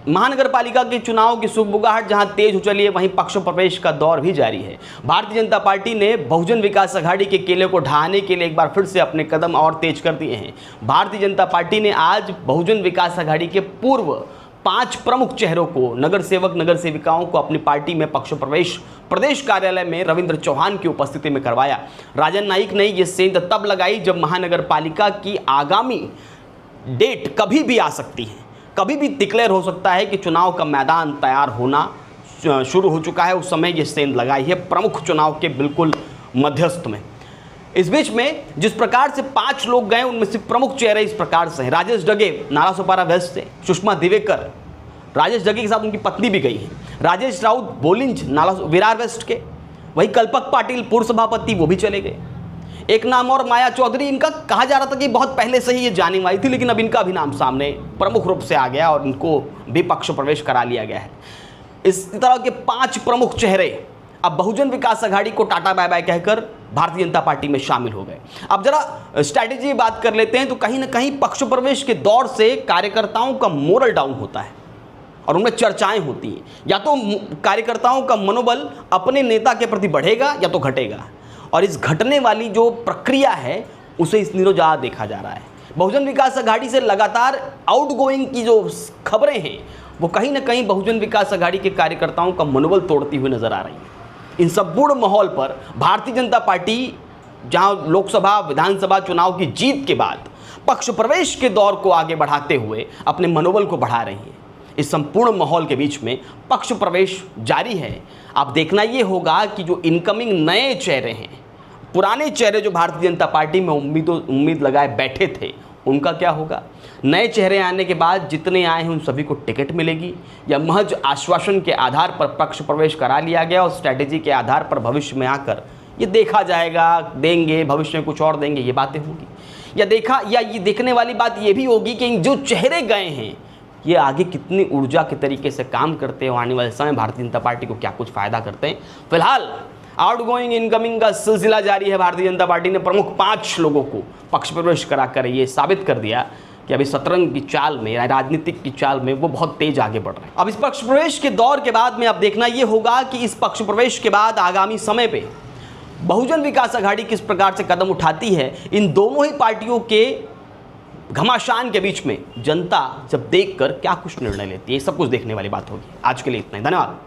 महानगर पालिका के चुनाव की सुगबुगाहट जहां तेज हो चली है, वहीं पक्ष प्रवेश का दौर भी जारी है। भारतीय जनता पार्टी ने बहुजन विकास अघाड़ी के केले को ढहाने के लिए एक बार फिर से अपने कदम और तेज कर दिए हैं। भारतीय जनता पार्टी ने आज बहुजन विकास अघाड़ी के पूर्व 5 प्रमुख चेहरों को, नगर सेवक नगर सेविकाओं को अपनी पार्टी में पक्ष प्रवेश प्रदेश कार्यालय में रविंद्र चौहान की उपस्थिति में करवाया। राजन नाईक ने यह सेंध तब लगाई जब महानगर पालिका की आगामी डेट कभी भी आ सकती है, कभी भी डिक्लेयर हो सकता है कि चुनाव का मैदान तैयार होना शुरू हो चुका है। उस समय ये सेंध लगाई है प्रमुख चुनाव के बिल्कुल मध्यस्थ में। इस बीच में जिस प्रकार से 5 लोग गए, उनमें से प्रमुख चेहरे इस प्रकार से हैं। राजेश डगे नालासोपारा वेस्ट से, सुषमा दिवेकर, राजेश डगे के साथ उनकी पत्नी भी गई है। राजेश राउत बोलिंज विरार वेस्ट के, वही कल्पक पाटिल पूर्व सभापति, वो भी चले गए। एक नाम और माया चौधरी, इनका कहा जा रहा था कि बहुत पहले से ही ये जानी मानी थी, लेकिन अब इनका भी नाम सामने प्रमुख रूप से आ गया और इनको भी पक्ष प्रवेश करा लिया गया है। इस तरह के 5 प्रमुख चेहरे अब बहुजन विकास अघाड़ी को टाटा बाय बाय कहकर भारतीय जनता पार्टी में शामिल हो गए। अब जरा स्ट्रैटेजी की बात कर लेते हैं, तो कहीं ना कहीं पक्ष प्रवेश के दौर से कार्यकर्ताओं का मोरल डाउन होता है और उनमें चर्चाएं होती हैं। या तो कार्यकर्ताओं का मनोबल अपने नेता के प्रति बढ़ेगा या तो घटेगा, और इस घटने वाली जो प्रक्रिया है उसे इस दिनों ज़्यादा देखा जा रहा है। बहुजन विकास अघाड़ी से लगातार आउटगोइंग की जो खबरें हैं वो कहीं ना कहीं बहुजन विकास अघाड़ी के कार्यकर्ताओं का मनोबल तोड़ती हुई नजर आ रही है। इन संपूर्ण माहौल पर भारतीय जनता पार्टी जहां लोकसभा विधानसभा चुनाव की जीत के बाद पक्ष प्रवेश के दौर को आगे बढ़ाते हुए अपने मनोबल को बढ़ा रही है। इस संपूर्ण माहौल के बीच में पक्ष प्रवेश जारी है। अब देखना ये होगा कि जो इनकमिंग नए चेहरे हैं, पुराने चेहरे जो भारतीय जनता पार्टी में उम्मीद लगाए बैठे थे, उनका क्या होगा। नए चेहरे आने के बाद जितने आए हैं उन सभी को टिकट मिलेगी, या महज आश्वासन के आधार पर पक्ष प्रवेश करा लिया गया और स्ट्रैटेजी के आधार पर भविष्य में आकर ये देखा जाएगा, देंगे भविष्य में कुछ और देंगे, ये बातें होंगी। या ये देखने वाली बात ये भी होगी कि जो चेहरे गए हैं ये आगे कितनी ऊर्जा के तरीके से काम करते हैं, आने वाले समय भारतीय जनता पार्टी को क्या कुछ फायदा करते हैं। फिलहाल आउटगोइंग इनकमिंग का सिलसिला जारी है। भारतीय जनता पार्टी ने प्रमुख 5 लोगों को पक्ष प्रवेश कराकर ये साबित कर दिया कि अभी शतरंज की चाल में, राजनीतिक की चाल में वो बहुत तेज आगे बढ़ रहे हैं। अब इस पक्ष प्रवेश के दौर के बाद में अब देखना ये होगा कि इस पक्ष प्रवेश के बाद आगामी समय पे बहुजन विकास अघाड़ी किस प्रकार से कदम उठाती है। इन दोनों ही पार्टियों के घमासान के बीच में जनता जब देखकर क्या कुछ निर्णय लेती है, सब कुछ देखने वाली बात होगी। आज के लिए इतना ही, धन्यवाद।